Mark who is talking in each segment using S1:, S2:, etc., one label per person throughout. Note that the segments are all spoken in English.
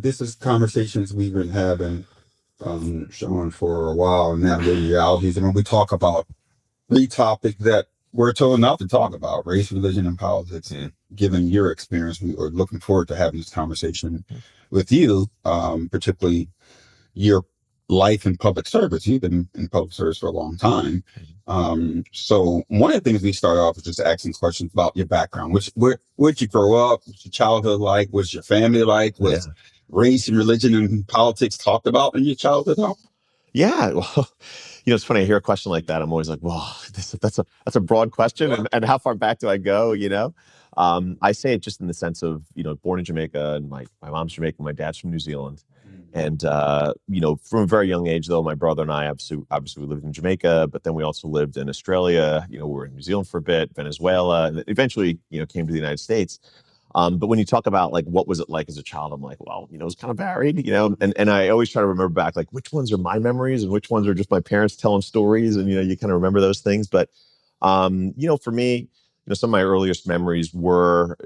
S1: this is conversations we've been having, Sean, for a while, and navigating realities. And when we talk about three topics that we're told not to talk about: race, religion, and politics. And given your experience, we are looking forward to having this conversation with you, particularly your life in public service. You've been in public service for a long time. So one of the things we start off is just asking questions about your background. Where'd you grow up? What's your childhood like? What's your family like? Was race and religion and politics talked about in your childhood?
S2: Yeah, well, it's funny. I hear a question like that. I'm always like, "Well, that's a broad question, and how far back do I go?" I say it just in the sense of born in Jamaica, and my mom's Jamaican, my dad's from New Zealand, and from a very young age, though, my brother and I obviously we lived in Jamaica, but then we also lived in Australia. We were in New Zealand for a bit, Venezuela, and eventually came to the United States. But when you talk about like what was it like as a child, I'm like, well, it was kind of varied, and I always try to remember back, like which ones are my memories and which ones are just my parents telling stories, and you kind of remember those things. But for me, some of my earliest memories were,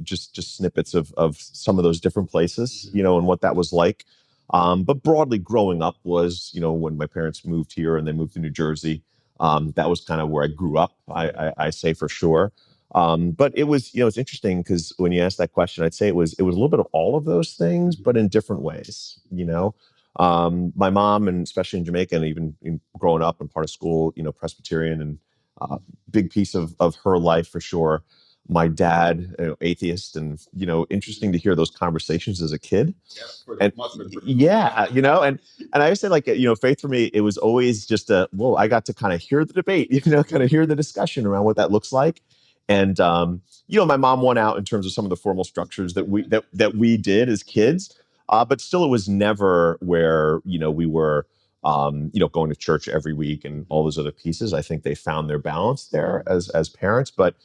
S2: just snippets of some of those different places, and what that was like. But broadly, growing up was, when my parents moved here and they moved to New Jersey. That was kind of where I grew up. I say for sure. But it was, it's interesting because when you asked that question, I'd say it was a little bit of all of those things, but in different ways. My mom, and especially in Jamaica, and even growing up and part of school, Presbyterian, and big piece of her life for sure. My dad, atheist, and interesting to hear those conversations as a kid. And yeah, and I always say, like, faith for me, it was always just whoa, I got to kind of hear the debate, kind of hear the discussion around what that looks like. And my mom won out in terms of some of the formal structures that we did as kids, but still, it was never where we were going to church every week and all those other pieces. I think they found their balance there as parents, but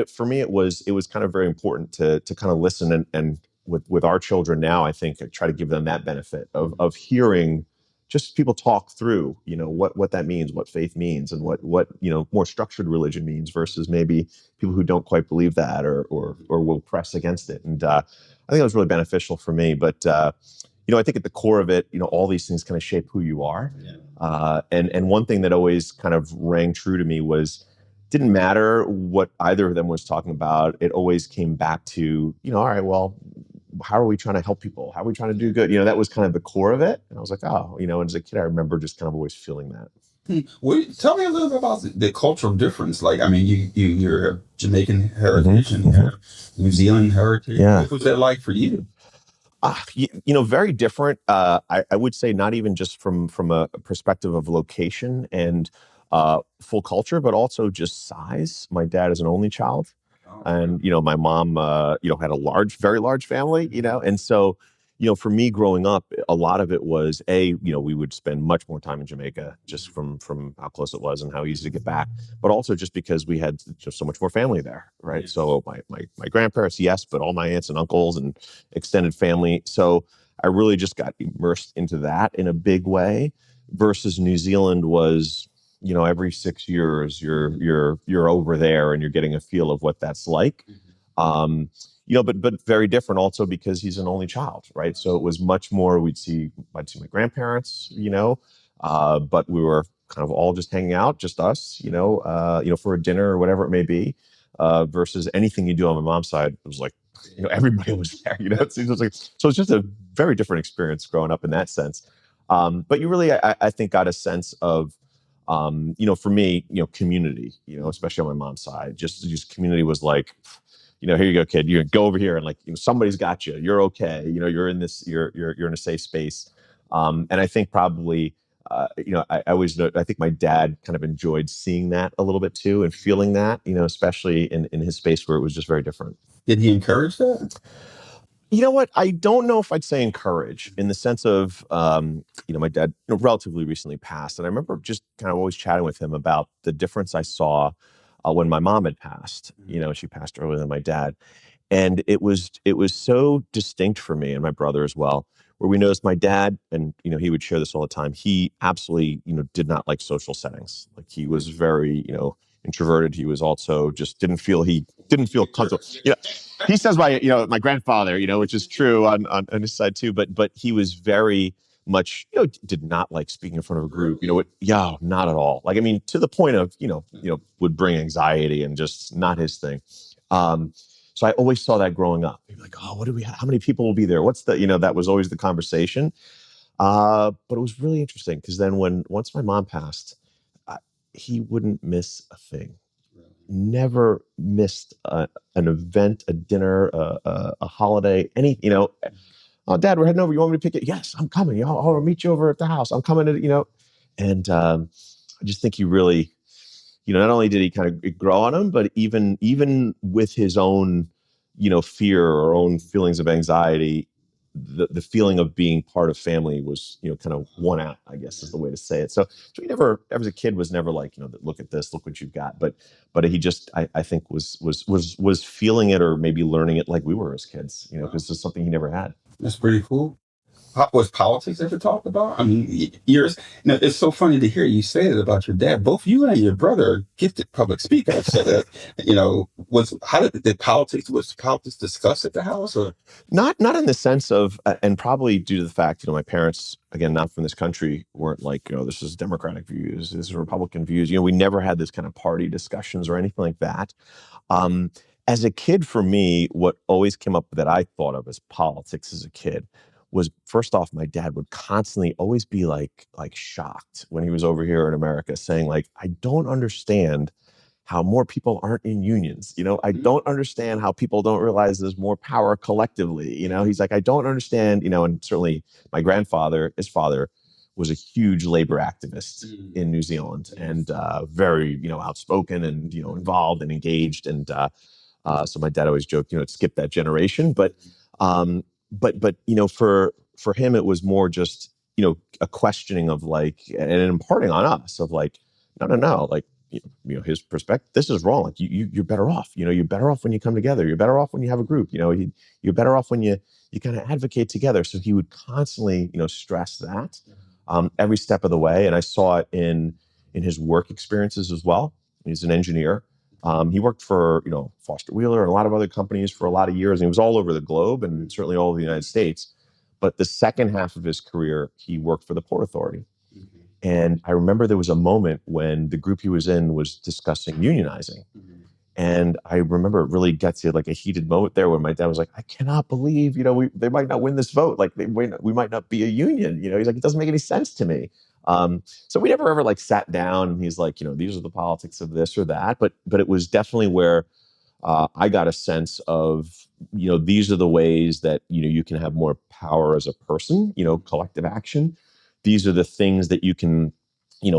S2: for me, it was kind of very important to kind of listen, and with our children now, I think I try to give them that benefit of hearing just people talk through, what that means, what faith means, and what more structured religion means versus maybe people who don't quite believe that or will press against it. And I think it was really beneficial for me. But I think at the core of it, all these things kind of shape who you are. And one thing that always kind of rang true to me was, didn't matter what either of them was talking about. It always came back to, all right, well, how are we trying to help people? How are we trying to do good? That was kind of the core of it. And I was like, oh, and as a kid, I remember just kind of always feeling that.
S1: Well, tell me a little bit about the cultural difference. Like, I mean, you're a Jamaican heritage and you have New Zealand heritage.
S2: Yeah.
S1: What was that like for you?
S2: Very different. I would say not even just from a perspective of location and full culture, but also just size. My dad is an only child, and my mom, had a very large family, and so, for me growing up, a lot of it was we would spend much more time in Jamaica just from how close it was and how easy to get back, but also just because we had just so much more family there, right? So my grandparents, yes, but all my aunts and uncles and extended family. So I really just got immersed into that in a big way, versus New Zealand was, every 6 years you're over there and you're getting a feel of what that's like. But very different also because he's an only child, right? So it was much more, I'd see my grandparents, but we were kind of all just hanging out, just us, for a dinner or whatever it may be, versus anything you do on my mom's side. It was like, everybody was there, it seems like, so it's just a very different experience growing up in that sense. But you really, I think, got a sense of, for me, community, especially on my mom's side, just community was like, here you go, kid, you go over here and, like, somebody's got you, you're okay. You're in this, you're in a safe space. And I think probably, I always know, I think my dad kind of enjoyed seeing that a little bit too, and feeling that, especially in his space where it was just very different.
S1: Did he encourage that?
S2: You know what? I don't know if I'd say encourage, in the sense of, my dad, relatively recently passed. And I remember just kind of always chatting with him about the difference I saw when my mom had passed. She passed earlier than my dad. And it was so distinct for me and my brother as well, where we noticed my dad, and, he would share this all the time. He absolutely, did not like social settings. Like, he was very, introverted. He was also just didn't feel comfortable. He says my grandfather, which is true on his side too. But he was very much, did not like speaking in front of a group. Yeah, not at all. Like, I mean, to the point of, would bring anxiety and just not his thing. So I always saw that growing up. Maybe like, oh, what do we have? How many people will be there? What's the, that was always the conversation. But it was really interesting because then once my mom passed, uh, he wouldn't miss a thing. Never missed an event, a dinner, a holiday, any, oh, Dad, we're heading over. You want me to pick it? Yes, I'm coming. I'll meet you over at the house. I'm coming to. And I just think he really, not only did he kind of grow on him, but even with his own, fear or own feelings of anxiety, the feeling of being part of family was, kind of won out, I guess is the way to say it. So he never, as a kid, was never like, look at this, look what you've got. But he just, I think was feeling it or maybe learning it like we were as kids, because it's something he never had.
S1: That's pretty cool. Was politics ever talked about? I mean, years. It's so funny to hear you say that about your dad. Both you and your brother are gifted public speakers. So was politics discussed at the house, or
S2: not in the sense of, and probably due to the fact, my parents, again, not from this country, weren't like, this is Democratic views, this is Republican views. We never had this kind of party discussions or anything like that. As a kid, for me, what always came up that I thought of as politics as a kid was, first off, my dad would constantly always be like shocked when he was over here in America, saying like, I don't understand how more people aren't in unions. I don't understand how people don't realize there's more power collectively. He's like, I don't understand, and certainly my grandfather, his father, was a huge labor activist in New Zealand and very, outspoken and, involved and engaged. And so my dad always joked, it skipped that generation. But for him, it was more just, a questioning of like, and an imparting on us of like, no, like, his perspective, this is wrong. Like you're better off, you're better off when you come together. You're better off when you have a group, you're better off when you kind of advocate together. So he would constantly, stress that every step of the way. And I saw it in his work experiences as well. He's an engineer. He worked for, Foster Wheeler and a lot of other companies for a lot of years, and he was all over the globe and certainly all over the United States. But the second half of his career, he worked for the Port Authority. And I remember there was a moment when the group he was in was discussing unionizing. And I remember it really got to like a heated moment there where my dad was like, I cannot believe, they might not win this vote. Like we might not be a union. He's like, it doesn't make any sense to me. So we never ever like sat down and he's like, these are the politics of this or that. But it was definitely where I got a sense of, these are the ways that, you can have more power as a person, collective action. These are the things that you can,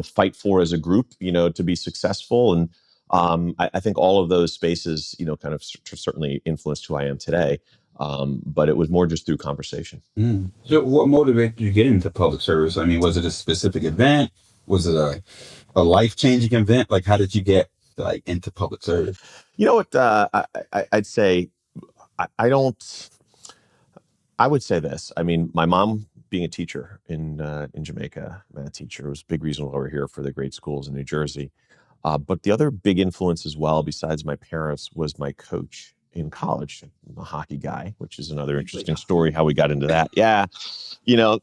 S2: fight for as a group, to be successful. And I think all of those spaces, kind of certainly influenced who I am today. But it was more just through conversation.
S1: So what motivated you to get into public service? I mean, was it a specific event? Was it a life-changing event? Like, how did you get like into public service?
S2: You know what? I'd say I would say this. I mean, my mom being a teacher in Jamaica, math teacher, was a big reason why we're here for the great schools in New Jersey. But the other big influence as well, besides my parents, was my coach in college. I'm a hockey guy, which is another interesting story how we got into that. Yeah,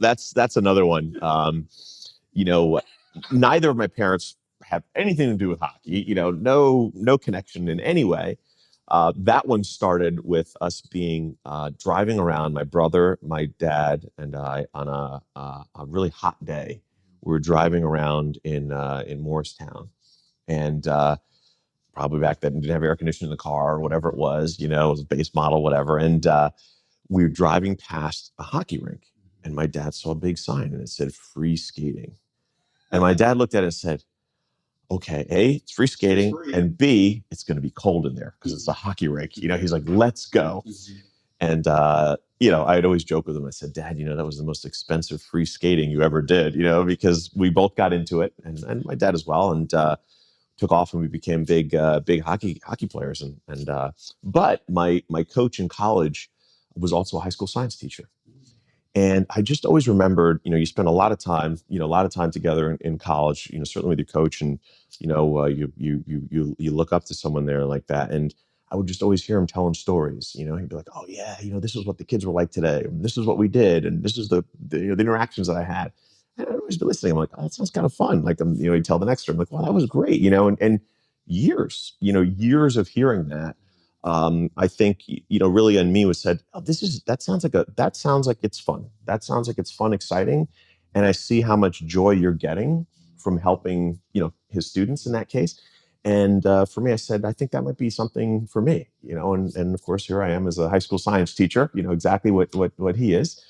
S2: that's another one. Neither of my parents have anything to do with hockey. No connection in any way. That one started with us being driving around, my brother, my dad, and I, on a really hot day. We were driving around in Morristown, and probably back then didn't have air conditioning in the car or whatever it was. It was a base model, whatever. And we were driving past a hockey rink, and my dad saw a big sign, and it said "free skating." And my dad looked at it and said, okay, A, it's free skating, and B, it's going to be cold in there because it's a hockey rink. He's like, let's go. And, I'd always joke with him. I said, Dad, that was the most expensive free skating you ever did, because we both got into it, and my dad as well, and took off, and we became big hockey players. But my coach in college was also a high school science teacher. And I just always remembered, you spend a lot of time, a lot of time together in college, certainly with your coach, and you look up to someone there like that. And I would just always hear him telling stories. He'd be like, "Oh yeah, this is what the kids were like today. And this is what we did, and this is the interactions that I had." And I'd always be listening. I'm like, "Oh, that sounds kind of fun." Like, he'd tell the next story. I'm like, "Wow, that was great." And years of hearing that, I think really in me was said, "Oh, that sounds like it's fun. That sounds like it's fun, exciting, and I see how much joy you're getting from helping his students in that case." And for me, I said, I think that might be something for me. And of course, here I am as a high school science teacher. Exactly what he is.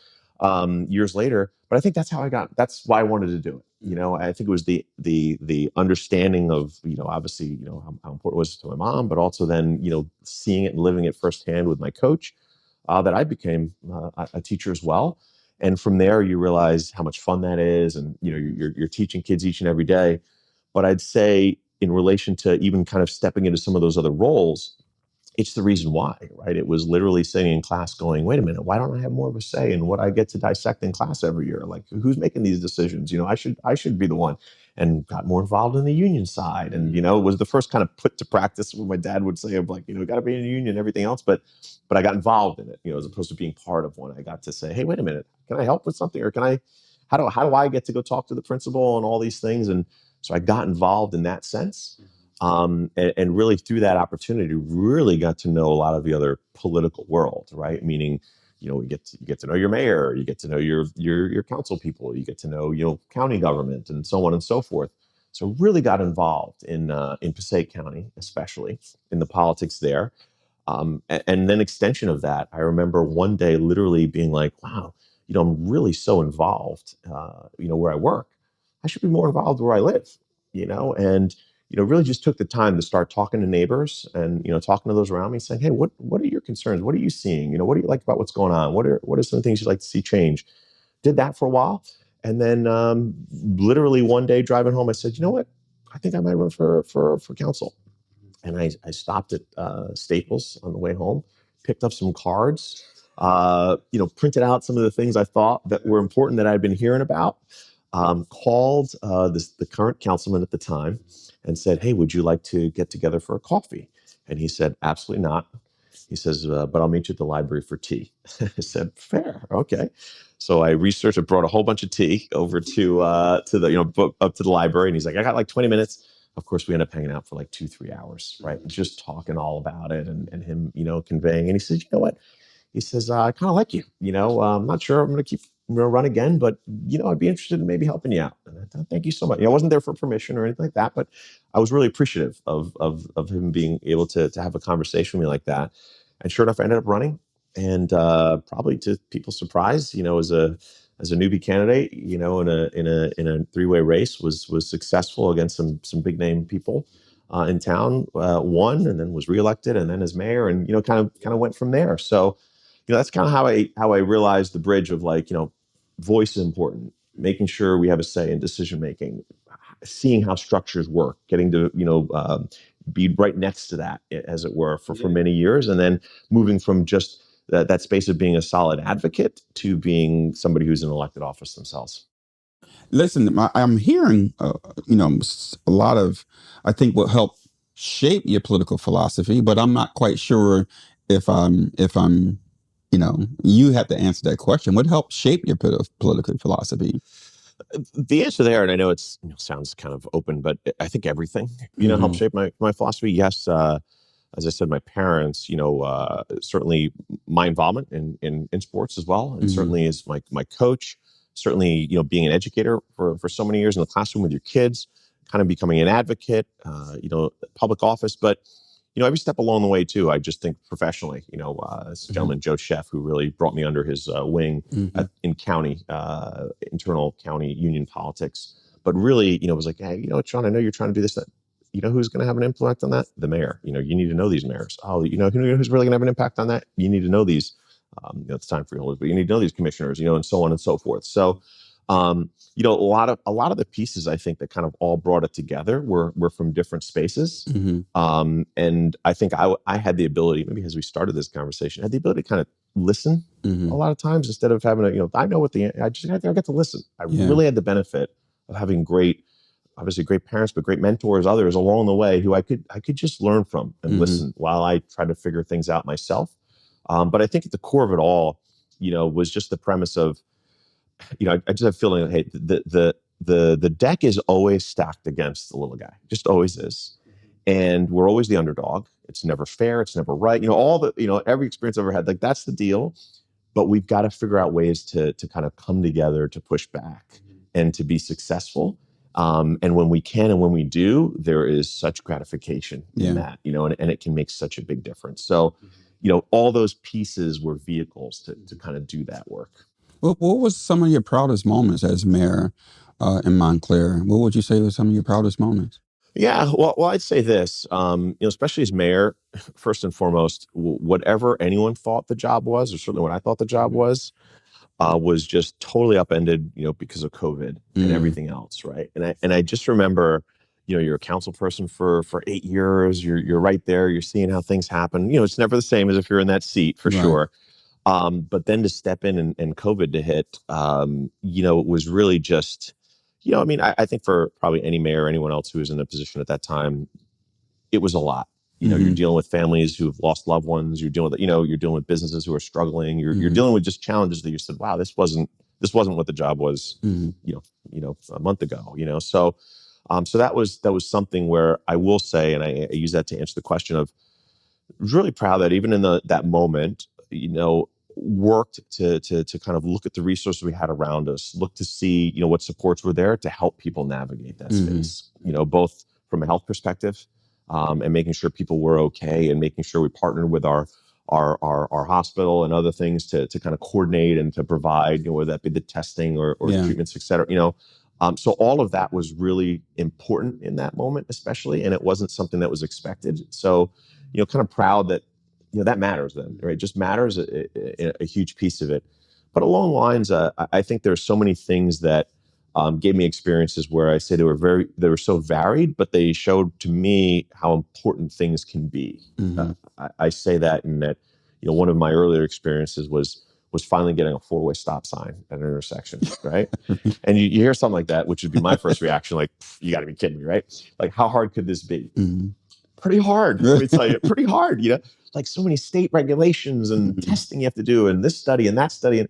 S2: Years later, but I think that's how I got. That's why I wanted to do it. I think it was the understanding of obviously how important it was to my mom, but also then seeing it and living it firsthand with my coach, that I became a teacher as well. And from there, you realize how much fun that is, and you're teaching kids each and every day. But I'd say in relation to even kind of stepping into some of those other roles, it's the reason why, right? It was literally sitting in class going, wait a minute, why don't I have more of a say in what I get to dissect in class every year? Like, who's making these decisions? I should be the one. And got more involved in the union side. And, it was the first kind of put to practice what my dad would say of like, got to be in a union and everything else. But I got involved in it, as opposed to being part of one. I got to say, hey, wait a minute, can I help with something? Or how do I get to go talk to the principal and all these things? And so I got involved in that sense, and really through that opportunity, really got to know a lot of the other political world, right? Meaning, you get to know your mayor, you get to know your council people, you get to know county government, and so on and so forth. So really got involved in Passaic County, especially in the politics there. And then extension of that, I remember one day literally being like, wow, I'm really so involved, where I work. I should be more involved where I live, and, really just took the time to start talking to neighbors and, talking to those around me saying, hey, what are your concerns? What are you seeing? What do you like about what's going on? What are some things you'd like to see change? Did that for a while. And then literally one day driving home, I said, you know what? I think I might run for council. And I stopped at Staples on the way home, picked up some cards, printed out some of the things I thought that were important that I'd been hearing about, called the current councilman at the time and said, hey, would you like to get together for a coffee? And he said, absolutely not. He says, but I'll meet you at the library for tea. I said, fair, okay. So I researched, I brought a whole bunch of tea over to the up to the library, and he's like, I got like 20 minutes. Of course, we end up hanging out for like 2-3 hours, right? Just talking all about it, and him, conveying. And he says, you know what? He says, I kind of like you. I'm not sure I'm going to keep run again, but I'd be interested in maybe helping you out. And I thought, thank you so much. I wasn't there for permission or anything like that, but I was really appreciative of him being able to have a conversation with me like that. And sure enough, I ended up running, and probably to people's surprise, as a newbie candidate, in a 3-way race, was successful against some big name people in town, won, and then was reelected, and then as mayor, and kind of went from there. So, that's kind of how I realized the bridge of like, voice is important, making sure we have a say in decision making, seeing how structures work, getting to be right next to that, as it were, for many years, and then moving from just that space of being a solid advocate to being somebody who's in elected office themselves.
S1: Listen, I'm hearing, a lot of, I think, what helped shape your political philosophy, but I'm not quite sure if I'm, you have to answer that question. What helped shape your political philosophy?
S2: The answer there, and I know it's sounds kind of open, but I think everything helped
S1: Hmm.
S2: shape my philosophy. Yes, as I said, my parents, certainly my involvement in sports as well, and
S1: Hmm.
S2: certainly as my coach, certainly being an educator for so many years in the classroom with your kids, kind of becoming an advocate, public office, but every step along the way too. I just think professionally, this
S1: Hmm.
S2: gentleman Joe Chef, who really brought me under his wing
S1: Hmm.
S2: in county internal county union politics, but really, was like, hey, Sean, I know you're trying to do this. That who's going to have an impact on that? The mayor. You need to know these mayors. Oh, who's really going to have an impact on that? You need to know these. It's time for you, but you need to know these commissioners. And so on and so forth. So, a lot of the pieces I think that kind of all brought it together were from different spaces.
S1: Hmm.
S2: And I think I had the ability, maybe as we started this conversation, I had the ability to kind of listen
S1: Mhm.
S2: a lot of times instead of having I know what I get to listen. I
S1: Yeah.
S2: really had the benefit of having obviously great parents, but great mentors, others along the way who I could just learn from and
S1: Mhm.
S2: listen while I try to figure things out myself. But I think at the core of it all, was just the premise of, I just have a feeling, hey, the deck is always stacked against the little guy, just always is, and we're always the underdog. It's never fair. It's never right. All the every experience I've ever had, like that's the deal. But we've got to figure out ways to kind of come together to push back and to be successful. And when we can and when we do, there is such gratification in that, and it can make such a big difference. So, all those pieces were vehicles to kind of do that work.
S1: What was some of your proudest moments as mayor in Montclair? What would you say were some of your proudest moments?
S2: Yeah, well, I'd say this, especially as mayor, first and foremost, whatever anyone thought the job was, or certainly what I thought the job was just totally upended, because of COVID and everything else, right? And I just remember, you're a council person for 8 years. You're right there. You're seeing how things happen. It's never the same as if you're in that seat for
S1: Right.
S2: sure. But then to step in and COVID to hit, it was really just, I think for probably any mayor or anyone else who was in a position at that time, it was a lot. You're dealing with families who've lost loved ones. You're dealing with, you're dealing with businesses who are struggling. You're dealing with just challenges that you said, wow, this wasn't what the job was, a month ago. So that was something where I will say, and I use that to answer the question of, I was really proud that even in that moment, worked to kind of look at the resources we had around us, look to see, what supports were there to help people navigate that space, both from a health perspective, and making sure people were okay, and making sure we partnered with our hospital and other things to kind of coordinate and to provide, whether that be the testing or the treatments, et cetera, so all of that was really important in that moment, especially, and it wasn't something that was expected. So, kind of proud that, that matters then, right? It just matters a huge piece of it. But along lines, I think there's so many things that gave me experiences where I say they were so varied, but they showed to me how important things can be. I say that in that, one of my earlier experiences was finally getting a 4-way stop sign at an intersection, right? And you hear something like that, which would be my first reaction, like, you got to be kidding me, right? Like, how hard could this be? Pretty hard. Let me tell you, pretty hard. Like so many state regulations and testing you have to do, and this study and that study,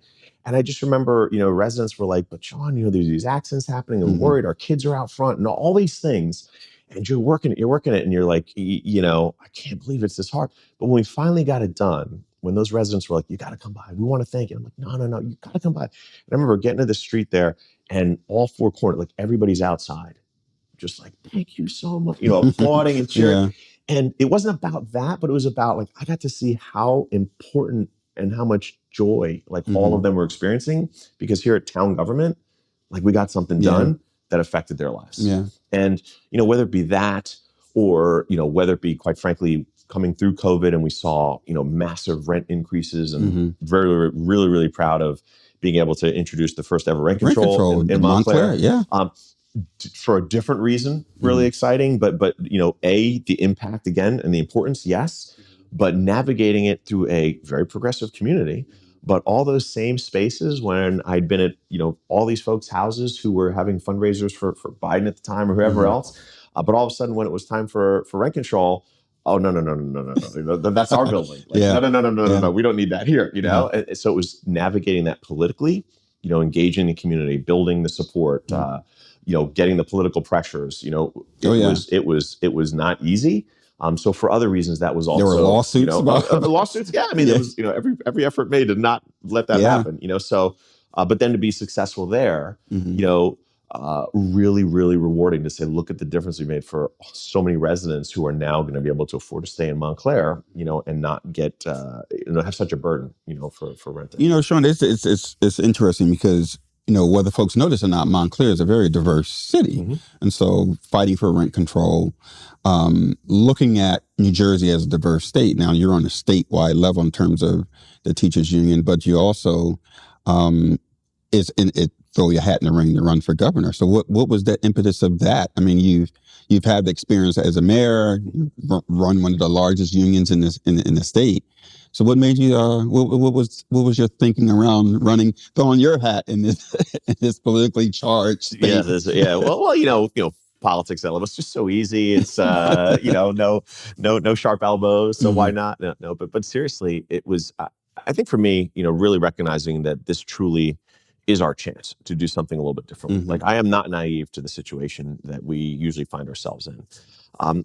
S2: and I just remember, residents were like, "But Sean, there's these accidents happening, and we're worried. Our kids are out front, and all these things." And you're working it, and you're like, I can't believe it's this hard. But when we finally got it done, when those residents were like, "You got to come by. We want to thank you." I'm like, "No, you got to come by." And I remember getting to the street there, and all four corners, like everybody's outside, just like, "Thank you so much," applauding and cheering.
S1: Yeah.
S2: And it wasn't about that, but it was about, like, I got to see how important and how much joy, like, all of them were experiencing, because here at town government, like, we got something done that affected their lives.
S1: Yeah.
S2: And, whether it be that, or, whether it be, quite frankly, coming through COVID and we saw, massive rent increases, and very, really, really proud of being able to introduce the first ever rent control in Montclair.
S1: Yeah.
S2: For a different reason, really exciting, but the impact again and the importance, yes, but navigating it through a very progressive community. But all those same spaces, when I'd been at all these folks' houses who were having fundraisers for Biden at the time or whoever else, but all of a sudden when it was time for rent control, oh, no, that's our building. Like, no, we don't need that here. And so it was navigating that politically, engaging the community, building the support. Getting the political pressures, it was not easy. So for other reasons, that was also,
S1: there were lawsuits
S2: lawsuits. Yeah. I mean, there was, every effort made to not let that happen, so, but then to be successful there, really, really rewarding to say, look at the difference we made for so many residents who are now going to be able to afford to stay in Montclair, and not get, have such a burden, for renting.
S1: Sean, it's interesting because, whether folks notice or not, Montclair is a very diverse city. And so fighting for rent control, looking at New Jersey as a diverse state. Now, you're on a statewide level in terms of the teachers union, but you also throw your hat in the ring to run for governor. So what was the impetus of that? I mean, you've had the experience as a mayor, run one of the largest unions in the state. So what made you? What was your thinking around running, throwing your hat in this in this politically charged
S2: Yeah,
S1: state?
S2: well, politics, Ella, it's just so easy. It's no sharp elbows. So why
S1: Mm-hmm.
S2: not? No, but seriously, it was. I think for me, really recognizing that this truly is our chance to do something a little bit differently.
S1: Mm-hmm.
S2: Like I am not naive to the situation that we usually find ourselves in.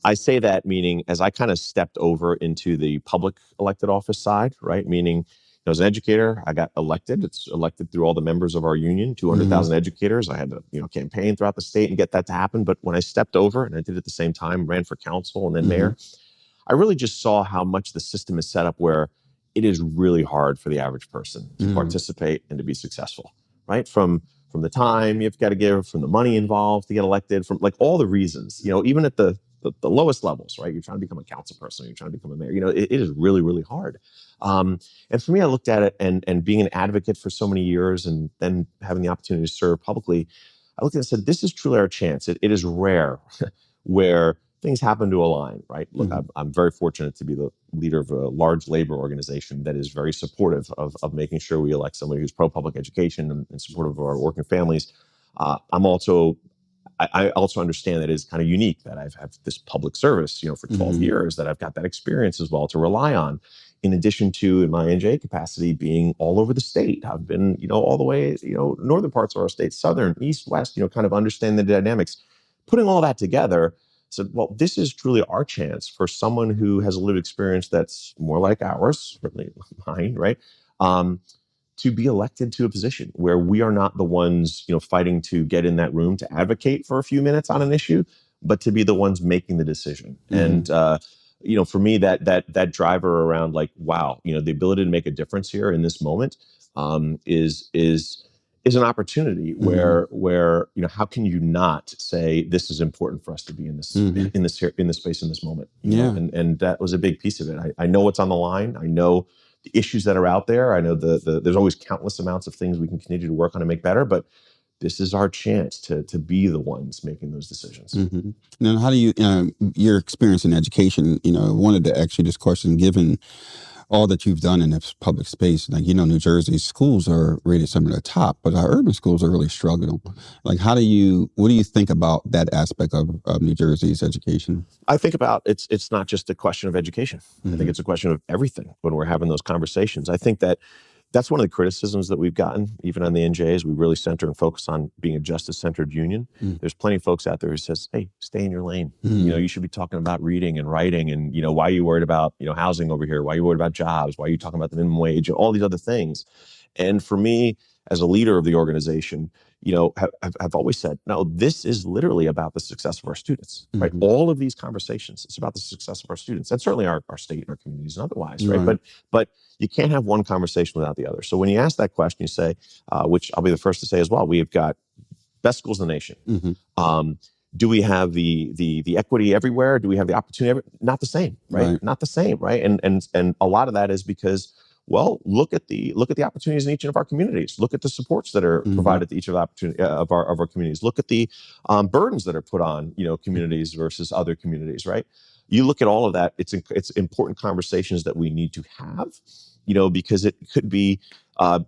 S2: I say that meaning as I kind of stepped over into the public elected office side, right? Meaning as an educator, I got elected. It's elected through all the members of our union,
S1: Mm-hmm.
S2: 200,000 educators. I had to, campaign throughout the state and get that to happen. But when I stepped over, and I did at the same time, ran for council and then
S1: Mm-hmm.
S2: mayor, I really just saw how much the system is set up where it is really hard for the average person to
S1: Mm-hmm.
S2: participate and to be successful, right? From the time you've got to give, from the money involved to get elected, from like all the reasons, even at the lowest levels, right? You're trying to become a council person, you're trying to become a mayor. It is really, really hard. And for me, I looked at it and being an advocate for so many years and then having the opportunity to serve publicly, I looked at it and said, this is truly our chance. It is rare where things happen to align, right? Look,
S1: Mm-hmm.
S2: I'm very fortunate to be the leader of a large labor organization that is very supportive of making sure we elect somebody who's pro-public education and supportive of our working families. I also understand that it's kind of unique that I've had this public service, for 12
S1: Mm-hmm.
S2: years, that I've got that experience as well to rely on. In addition to, in my NJ capacity, being all over the state. I've been, all the way, northern parts of our state, southern, east, west, kind of understand the dynamics. Putting all that together, said, well, this is truly our chance for someone who has a lived experience that's more like ours, certainly mine, right? To be elected to a position where we are not the ones, fighting to get in that room to advocate for a few minutes on an issue, but to be the ones making the decision.
S1: Mm-hmm.
S2: And for me, that driver around like, wow, the ability to make a difference here in this moment is an opportunity
S1: Mm-hmm.
S2: where how can you not say this is important for us to be in this
S1: Mm-hmm.
S2: in this space in this moment,
S1: Yeah.
S2: and that was a big piece of it. I know what's on the line. I know the issues that are out there. I know there's always countless amounts of things we can continue to work on and make better, but this is our chance to be the ones making those decisions.
S1: Mm-hmm. Now, how do you, your experience in education, wanted to ask you this question, given all that you've done in this public space, like, New Jersey's schools are rated some of the top, but our urban schools are really struggling. Like, what do you think about that aspect of New Jersey's education?
S2: I think about it's not just a question of education. I think
S1: Mm-hmm.
S2: it's a question of everything when we're having those conversations. I think that's one of the criticisms that we've gotten, even on the NJs. We really center and focus on being a justice-centered union. There's plenty of folks out there who says, hey, stay in your lane.
S1: Mm-hmm.
S2: You should be talking about reading and writing and, why are you worried about, housing over here? Why are you worried about jobs? Why are you talking about the minimum wage? All these other things. And for me, as a leader of the organization, have always said, no, this is literally about the success of our students, right?
S1: Mm-hmm.
S2: All of these conversations, it's about the success of our students and certainly our state and our communities and otherwise, right?
S1: Right.
S2: But you can't have one conversation without the other. So when you ask that question, you say, which I'll be the first to say as well, we've got best schools in the nation.
S1: Mm-hmm.
S2: Do we have the equity everywhere? Do we have the opportunity? Not the same, right?
S1: Right.
S2: Not the same, right? And a lot of that is because, well, look at the opportunities in each of our communities. Look at the supports that are
S1: Mm-hmm.
S2: provided to each of our communities. Look at the burdens that are put on communities versus other communities, right? You look at all of that. It's important conversations that we need to have, because it could be,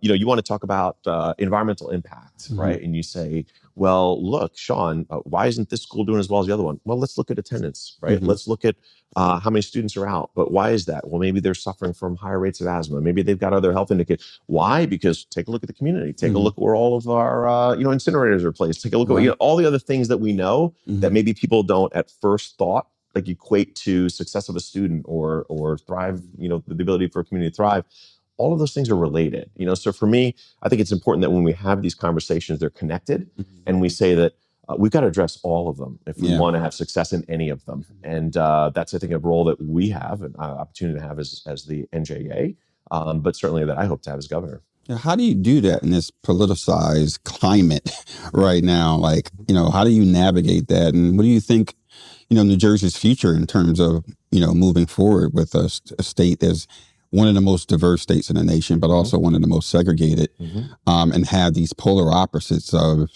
S2: you want to talk about environmental impact,
S1: Mm-hmm.
S2: right? And you say, well, look, Sean, why isn't this school doing as well as the other one? Well, let's look at attendance, right?
S1: Mm-hmm.
S2: Let's look at how many students are out. But why is that? Well, maybe they're suffering from higher rates of asthma. Maybe they've got other health indicators. Why? Because take a look at the community. Take a look at where all of our incinerators are placed. Take a look
S1: Right.
S2: at all the other things that we know
S1: Mm-hmm.
S2: that maybe people don't at first thought like equate to success of a student or thrive. The ability for a community to thrive. All of those things are related. So for me, I think it's important that when we have these conversations, they're connected,
S1: Mm-hmm.
S2: and we say that we've got to address all of them if we
S1: Yeah.
S2: want to have success in any of them. And that's, I think, a role that we have, an opportunity to have as the NJA, but certainly that I hope to have as governor.
S1: Yeah, how do you do that in this politicized climate right now? Like, how do you navigate that? And what do you think, New Jersey's future in terms of, moving forward with a state that's one of the most diverse states in the nation, but also one of the most segregated, and have these polar opposites of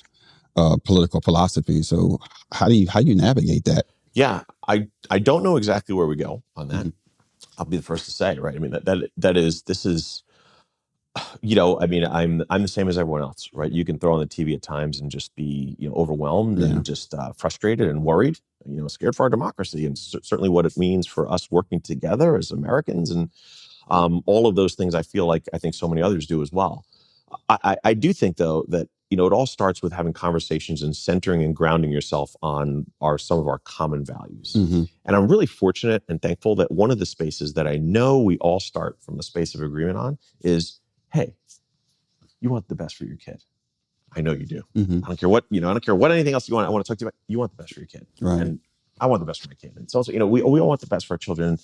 S1: political philosophy. So how do you navigate that?
S2: Yeah, I don't know exactly where we go on that. I'll be the first to say, right? I mean, this is, I mean, I'm the same as everyone else, right? You can throw on the TV at times and just be, overwhelmed
S1: Yeah.
S2: and just frustrated and worried, scared for our democracy, and certainly what it means for us working together as Americans, and all of those things. I think so many others do as well. I do think, though, that it all starts with having conversations and centering and grounding yourself on some of our common values.
S1: Mm-hmm.
S2: And I'm really fortunate and thankful that one of the spaces that I know we all start from a space of agreement on is, hey, you want the best for your kid. I know you do.
S1: Mm-hmm.
S2: I don't care what, I don't care what anything else you want. I want to talk to you about. You want the best for your kid.
S1: Right.
S2: And I want the best for my kid. It's also, we all want the best for our children.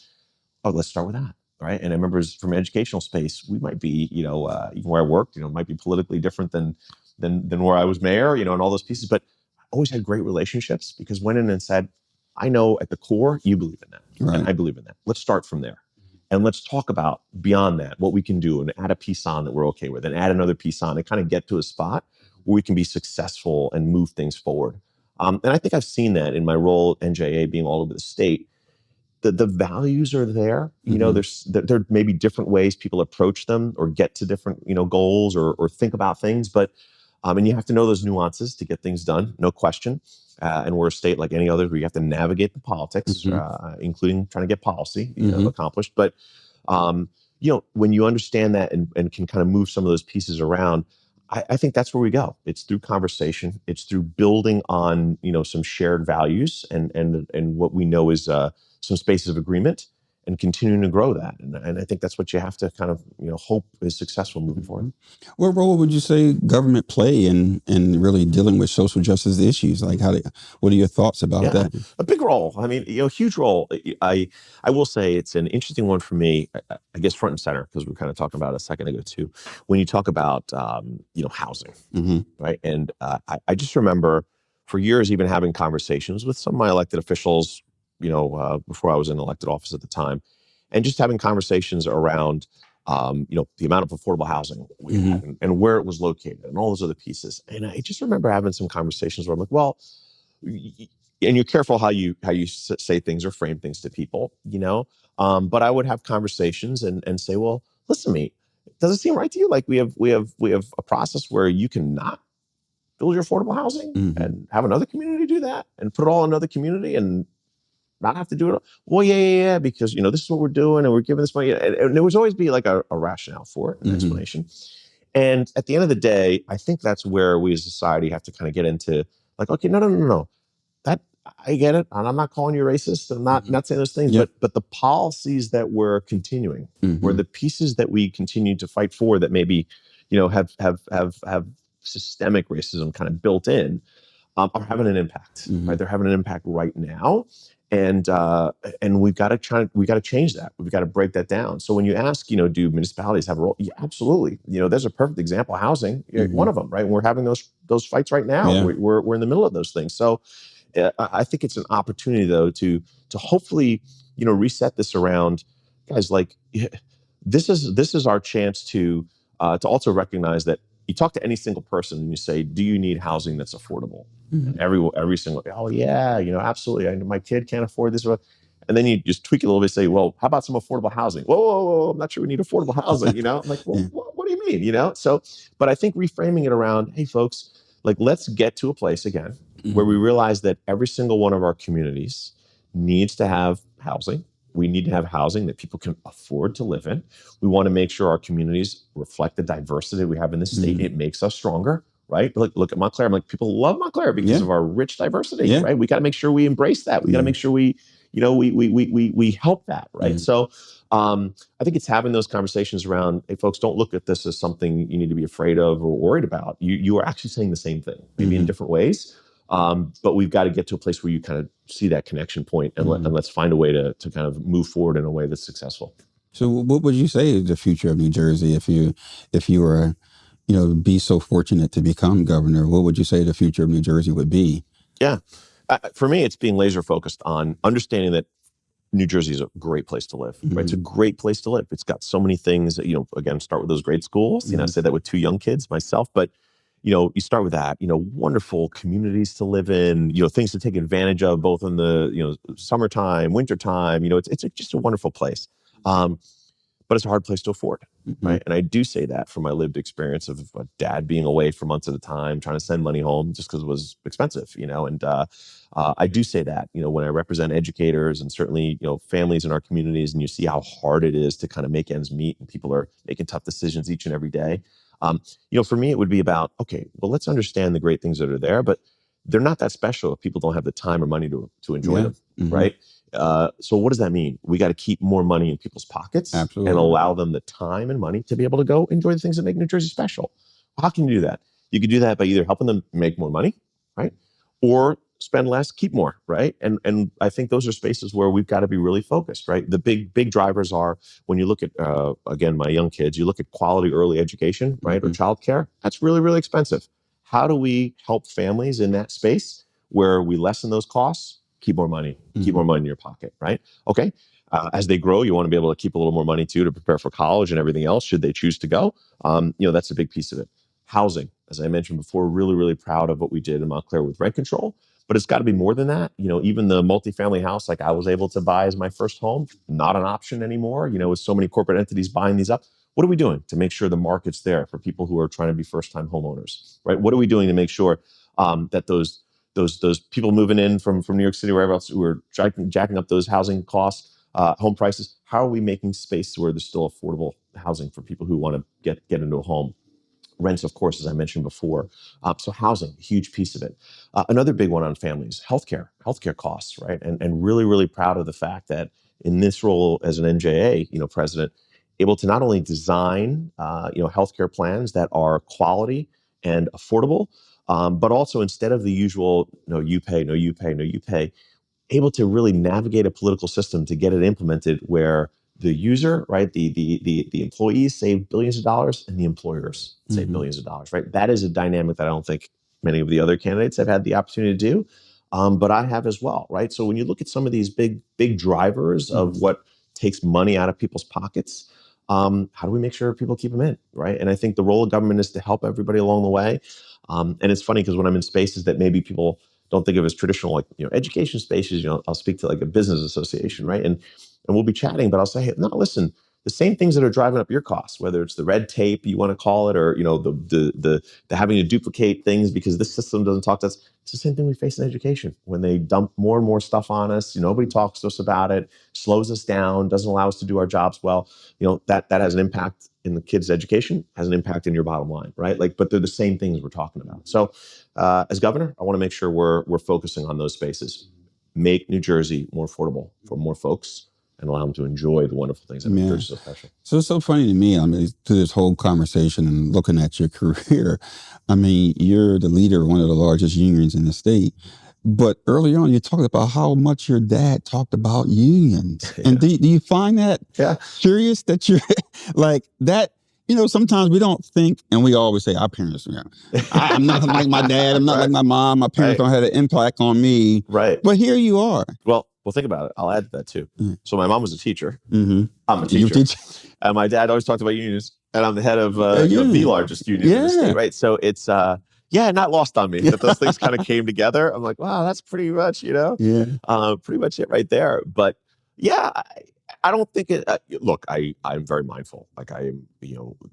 S2: Oh, let's start with that. Right. And I remember from an educational space, we might be, even where I worked, might be politically different than where I was mayor, and all those pieces. But I always had great relationships because went in and said, I know at the core you believe in that.
S1: Right.
S2: And I believe in that. Let's start from there. And let's talk about beyond that, what we can do, and add a piece on that we're okay with, and add another piece on, and kind of get to a spot where we can be successful and move things forward. And I think I've seen that in my role at NJA, being all over the state. The values are there. There may be different ways people approach them or get to different goals or think about things, but and you have to know those nuances to get things done, no question. And we're a state like any other where you have to navigate the politics, including trying to get policy accomplished. But when you understand that and can kind of move some of those pieces around, I think that's where we go. It's through conversation. It's through building on some shared values and what we know is some spaces of agreement, and continuing to grow that. And I think that's what you have to kind of hope is successful moving forward.
S1: What role would you say government play in really dealing with social justice issues? Like what are your thoughts about that?
S2: A big role. I mean, huge role. I will say it's an interesting one for me, I guess front and center, because we were kind of talking about it a second ago too, when you talk about housing, right? And I just remember for years even having conversations with some of my elected officials, before I was in elected office at the time, and just having conversations around the amount of affordable housing we had, and where it was located, and all those other pieces. And I just remember having some conversations where I'm like, well, and you're careful how you say things or frame things to people, but I would have conversations and say, well, listen to me, does it seem right to you? Like we have a process where you cannot build your affordable housing and have another community do that and put it all in another community and not have to do it. Well, yeah, because this is what we're doing and we're giving this money. And there would always be like a rationale for it, an explanation. And at the end of the day, I think that's where we as a society have to kind of get into like, okay, no. That I get it. And I'm not calling you racist. I'm not saying those things, but the policies that we're continuing, or the pieces that we continue to fight for that maybe, have systemic racism kind of built in, are having an impact, right? They're having an impact right now. And we've got to change that. We've got to break that down. So when you ask, do municipalities have a role? Yeah, absolutely. There's a perfect example, housing, one of them, right? And we're having those fights right now.
S1: Yeah.
S2: We're in the middle of those things. So I think it's an opportunity, though, to hopefully, reset this around, guys. Like, this is our chance to also recognize that you talk to any single person and you say, do you need housing that's affordable? And every single, oh yeah, absolutely. My kid can't afford this. And then you just tweak it a little bit and say, well, how about some affordable housing? Whoa, I'm not sure we need affordable housing. I'm like, well, what do you mean? So, but I think reframing it around, hey folks, like, let's get to a place again where we realize that every single one of our communities needs to have housing. We need to have housing that people can afford to live in. We want to make sure our communities reflect the diversity we have in this state. It makes us stronger, right? Look at Montclair. I'm like, people love Montclair because of our rich diversity, right? We got to make sure we embrace that. We got to make sure we help that, right? So I think it's having those conversations around, hey, folks, don't look at this as something you need to be afraid of or worried about. You are actually saying the same thing, maybe in different ways. But we've got to get to a place where you kind of see that connection point, and let's find a way to kind of move forward in a way that's successful.
S1: So what would you say is the future of New Jersey if you were, be so fortunate to become governor? What would you say the future of New Jersey would be?
S2: Yeah. For me, it's being laser focused on understanding that New Jersey is a great place to live, right? It's a great place to live. It's got so many things that, again, start with those great schools. I say that with 2 young kids myself, but you start with that, wonderful communities to live in, things to take advantage of both in the, summertime, wintertime, it's just a wonderful place. But it's a hard place to afford,
S1: Mm-hmm.
S2: right? And I do say that from my lived experience of a dad being away for months at a time, trying to send money home just because it was expensive, and I do say that, when I represent educators and certainly, families in our communities, and you see how hard it is to kind of make ends meet, and people are making tough decisions each and every day. For me, it would be about, okay, well, let's understand the great things that are there, but they're not that special if people don't have the time or money to enjoy
S1: Yeah.
S2: them,
S1: Mm-hmm.
S2: right? So what does that mean? We got to keep more money in people's pockets
S1: Absolutely.
S2: and allow them the time and money to be able to go enjoy the things that make New Jersey special. How can you do that? You could do that by either helping them make more money, right? Or spend less, keep more, right? And I think those are spaces where we've got to be really focused, right? The big drivers are when you look at, again, my young kids, you look at quality early education, right? Or childcare, that's really, really expensive. How do we help families in that space where we lessen those costs? Keep more money, keep more money in your pocket, right? Okay. As they grow, you want to be able to keep a little more money too to prepare for college and everything else, should they choose to go. That's a big piece of it. Housing, as I mentioned before, really, really proud of what we did in Montclair with rent control, but it's got to be more than that. Even the multifamily house like I was able to buy as my first home, not an option anymore, with so many corporate entities buying these up. What are we doing to make sure the market's there for people who are trying to be first-time homeowners, right? What are we doing to make sure that those people moving in from New York City or wherever else who are jacking up those housing costs, home prices, how are we making space where there's still affordable housing for people who want to get into a home? Rents, of course, as I mentioned before. So housing, huge piece of it. Another big one on families, healthcare costs, right? And really, really proud of the fact that in this role as an NJA, president, able to not only design, healthcare plans that are quality and affordable, but also instead of the usual, no, you pay, no, you pay, no, you pay, able to really navigate a political system to get it implemented where the user, right, the employees save billions of dollars and the employers save billions of dollars, right? That is a dynamic that I don't think many of the other candidates have had the opportunity to do, but I have as well, right? So when you look at some of these big drivers of what takes money out of people's pockets, how do we make sure people keep them in, right? And I think the role of government is to help everybody along the way. And it's funny because when I'm in spaces that maybe people don't think of as traditional, like education spaces. I'll speak to like a business association, right? And we'll be chatting, but I'll say, hey, no, listen, the same things that are driving up your costs, whether it's the red tape you want to call it, or the having to duplicate things because this system doesn't talk to us. It's the same thing we face in education when they dump more and more stuff on us. Nobody talks to us about it, slows us down, doesn't allow us to do our jobs well. That has an impact in the kids' education, has an impact in your bottom line, right? But they're the same things we're talking about. So as governor, I want to make sure we're focusing on those spaces. Make New Jersey more affordable for more folks and allow them to enjoy the wonderful things that make New Jersey so special.
S1: So it's so funny to me, to this whole conversation and looking at your career, you're the leader of one of the largest unions in the state. But early on, you talked about how much your dad talked about unions. Yeah. And do you find that curious that you're like that? Sometimes we don't think, and we always say our parents, I'm nothing like my dad. I'm not like my mom. My parents don't have an impact on me.
S2: Right.
S1: But here you are.
S2: Well, think about it. I'll add to that too. So my mom was a teacher.
S1: Mm-hmm.
S2: I'm a teacher. And my dad always talked about unions. And I'm the head of the largest union in the state, right? So it's not lost on me that those things kind of came together. I'm like, wow, that's pretty much, pretty much it right there. But yeah, I don't think it. Look, I'm very mindful. Like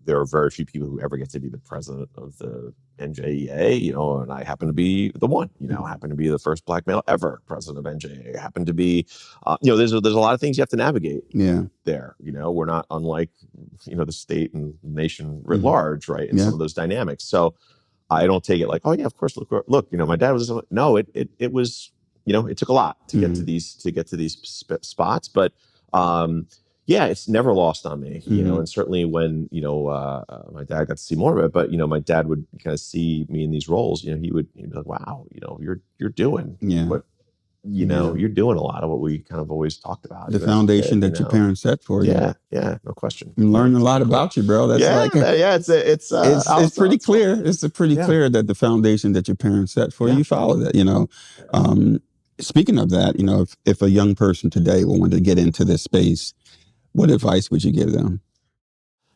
S2: there are very few people who ever get to be the president of the NJEA, and I happen to be the one. Happen to be the first Black male ever president of NJEA. Happen to be, there's a lot of things you have to navigate.
S1: Yeah.
S2: There, we're not unlike, the state and nation writ large, right? In some of those dynamics. So I don't take it like, oh yeah, of course. Look, my dad was. No, it was. It took a lot to get to these spots, but. It's never lost on me, and certainly when, my dad got to see more of it, but, my dad would kind of see me in these roles, he'd be like, wow, you're doing what, you're doing a lot of what we kind of always talked about.
S1: The foundation that your parents set for you.
S2: Yeah, no question.
S1: I'm learning a lot about you, bro. That's it's pretty clear. It's pretty clear that the foundation that your parents set for you follow that, Speaking of that, if a young person today wanted to get into this space, what advice would you give them?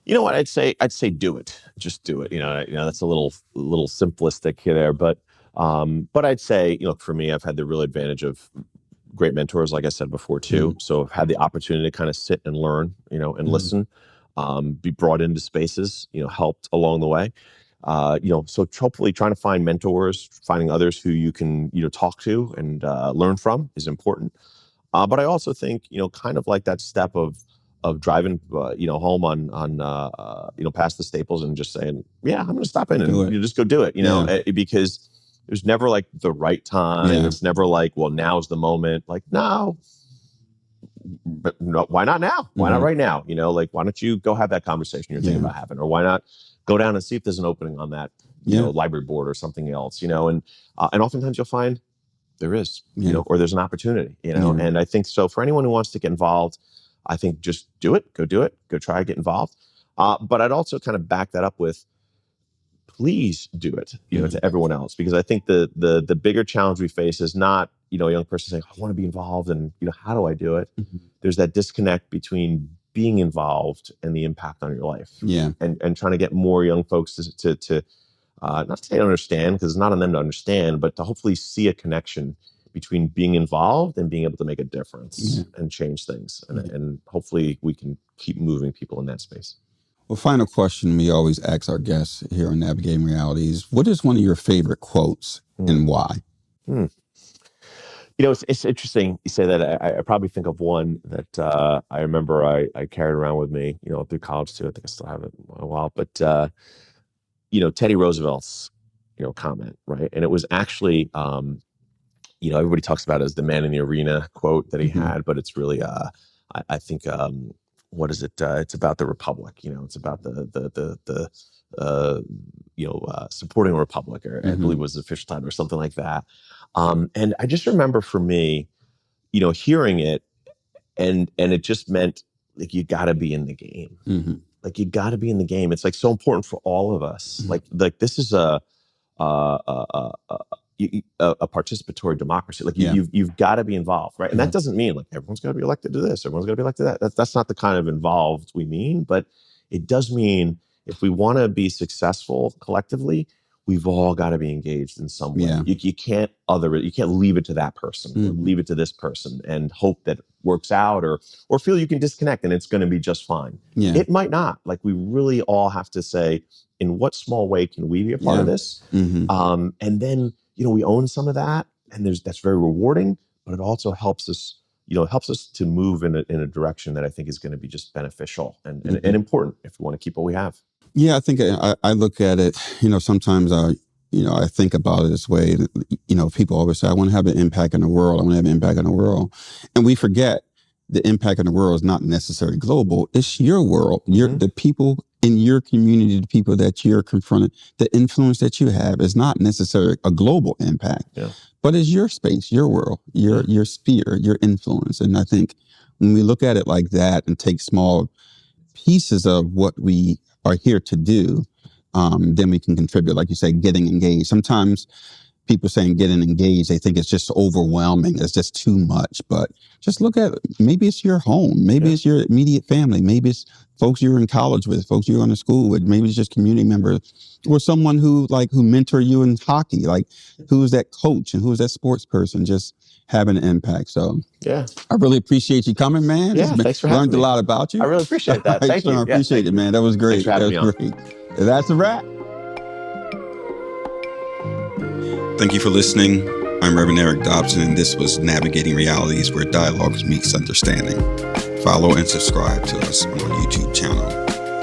S2: You know what? I'd say do it. Just do it. That's a little simplistic here, but I'd say, for me, I've had the real advantage of great mentors, like I said before, too. So I've had the opportunity to kind of sit and learn, and listen, be brought into spaces, helped along the way. So hopefully trying to find mentors, finding others who you can, talk to and learn from is important. But I also think, kind of like that step of driving, home on past the Staples and just saying, yeah, I'm going to stop in and
S1: Do it.
S2: just go do it, because there's never like the right time.
S1: Yeah.
S2: It's never like, well, now's the moment. Like, no, but no, why not now? Why not right now? Like, why don't you go have that conversation you're thinking about having, or why not go down and see if there's an opening on that, library board or something else, and oftentimes you'll find there is, or there's an opportunity, and I think so for anyone who wants to get involved, I think just do it, go try, get involved. But I'd also kind of back that up with, please do it, to everyone else, because I think the bigger challenge we face is not, a young person saying, I want to be involved and, how do I do it? There's that disconnect between being involved and the impact on your life.
S1: Yeah.
S2: And trying to get more young folks to not to say understand, because it's not on them to understand, but to hopefully see a connection between being involved and being able to make a difference and change things. And hopefully we can keep moving people in that space.
S1: Well, final question we always ask our guests here on Navigating Realities. What is one of your favorite quotes and why?
S2: It's interesting you say that. I probably think of one that I remember I carried around with me, through college too. I think I still have it a while. But, Teddy Roosevelt's, comment, right? And it was actually, everybody talks about it as the man in the arena quote that he had, but it's really, I think, what is it? It's about the republic. It's about the supporting a republic, or I believe was the official title or something like that. And I just remember for me, hearing it, and it just meant like you got to be in the game. Like you got to be in the game. It's like so important for all of us. Like this is a participatory democracy. Like you've got to be involved, right? And that doesn't mean like everyone's got to be elected to this, everyone's got to be elected to that. That's not the kind of involved we mean, but it does mean if we want to be successful collectively, we've all got to be engaged in some way. You can't you can't leave it to that person or leave it to this person and hope that it works out, or feel you can disconnect and it's going to be just fine. It might not. Like we really all have to say, in what small way can we be a part of this? And then, we own some of that, and that's very rewarding, but it also helps us, to move in a direction that I think is going to be just beneficial and important if we want to keep what we have.
S1: Yeah, I think I look at it, sometimes I think about it this way. People always say, I want to have an impact in the world. I want to have an impact in the world. And we forget the impact in the world is not necessarily global. It's your world. The people in your community, the people that you're confronted, the influence that you have is not necessarily a global impact, but it's your space, your world, your sphere, your influence. And I think when we look at it like that and take small pieces of what we are here to do, then we can contribute. Like you say, getting engaged. Sometimes people saying getting engaged, they think it's just overwhelming. It's just too much. But just look at it. Maybe it's your home. Maybe it's your immediate family. Maybe it's folks you're in college with, folks you're going to school with. Maybe it's just community members or someone who mentor you in hockey. Like who's that coach and who's that sports person just having an impact. So I really appreciate you coming, man.
S2: Thanks for having
S1: me. Learned a lot about you.
S2: I really appreciate that. Thank you.
S1: I appreciate it, man. That was great.
S2: Thanks for having me
S1: great. That's a wrap. Thank you for listening. I'm Reverend Eric Dobson, and this was Navigating Realities, where dialogue meets understanding. Follow and subscribe to us on our YouTube channel,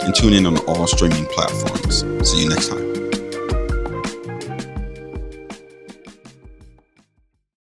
S1: and tune in on all streaming platforms. See you next time.